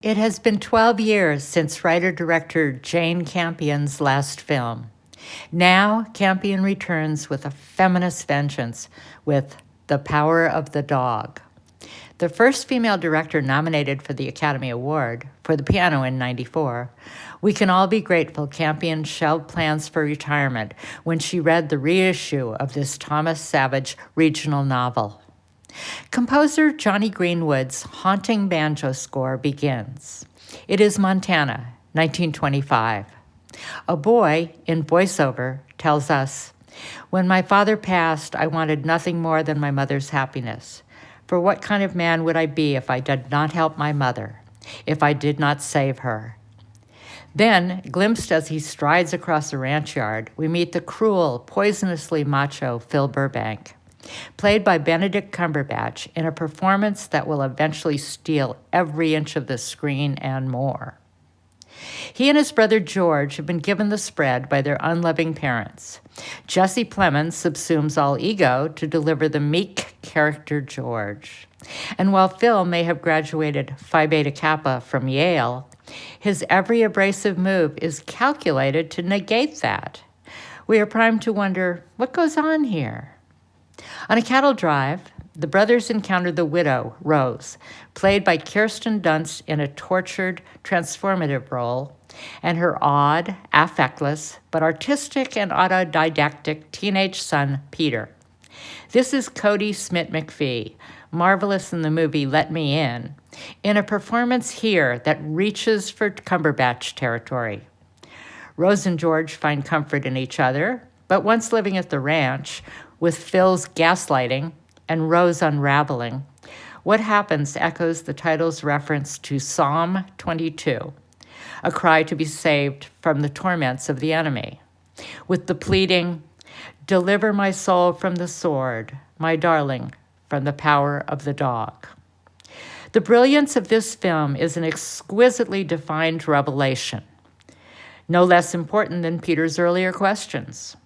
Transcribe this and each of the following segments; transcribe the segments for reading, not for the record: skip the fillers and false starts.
It has been 12 years since writer-director Jane Campion's last film. Now, Campion returns with a feminist vengeance with The Power of the Dog. The first female director nominated for the Academy Award for the piano in '94, we can all be grateful Campion shelved plans for retirement when she read the reissue of this Thomas Savage regional novel. Composer Johnny Greenwood's haunting banjo score begins. It is Montana, 1925. A boy, in voiceover, tells us, "When my father passed, I wanted nothing more than my mother's happiness. For what kind of man would I be if I did not help my mother, if I did not save her?" Then, glimpsed as he strides across a ranch yard, we meet the cruel, poisonously macho Phil Burbank, played by Benedict Cumberbatch in a performance that will eventually steal every inch of the screen and more. He and his brother George have been given the spread by their unloving parents. Jesse Plemons subsumes all ego to deliver the meek character George. And while Phil may have graduated Phi Beta Kappa from Yale, his every abrasive move is calculated to negate that. We are primed to wonder, what goes on here? On a cattle drive, the brothers encounter the widow, Rose, played by Kirsten Dunst in a tortured, transformative role, and her odd, affectless, but artistic and autodidactic teenage son, Peter. This is Cody Smith-McPhee, marvelous in the movie Let Me in a performance here that reaches for Cumberbatch territory. Rose and George find comfort in each other, but once living at the ranch, with Phil's gaslighting and Rose unraveling, what happens echoes the title's reference to Psalm 22, a cry to be saved from the torments of the enemy, with the pleading, "Deliver my soul from the sword, my darling, from the power of the dog." The brilliance of this film is an exquisitely defined revelation, no less important than Peter's earlier questions.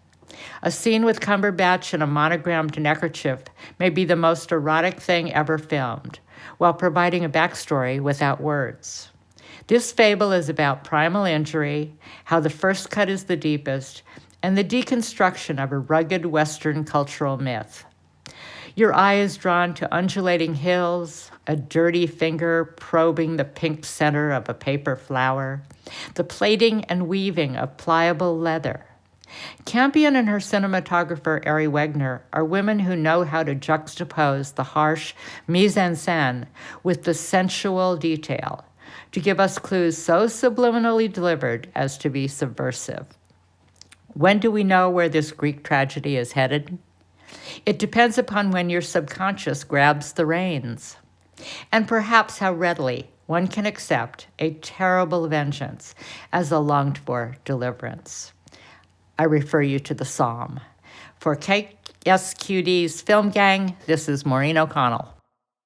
A scene with Cumberbatch in a monogrammed neckerchief may be the most erotic thing ever filmed, while providing a backstory without words. This fable is about primal injury, how the first cut is the deepest, and the deconstruction of a rugged Western cultural myth. Your eye is drawn to undulating hills, a dirty finger probing the pink center of a paper flower, the plaiting and weaving of pliable leather. Campion and her cinematographer, Ari Wegner, are women who know how to juxtapose the harsh mise-en-scène with the sensual detail, to give us clues so subliminally delivered as to be subversive. When do we know where this Greek tragedy is headed? It depends upon when your subconscious grabs the reins, and perhaps how readily one can accept a terrible vengeance as a longed-for deliverance. I refer you to the psalm. For KSQD's Film Gang, this is Maureen O'Connell.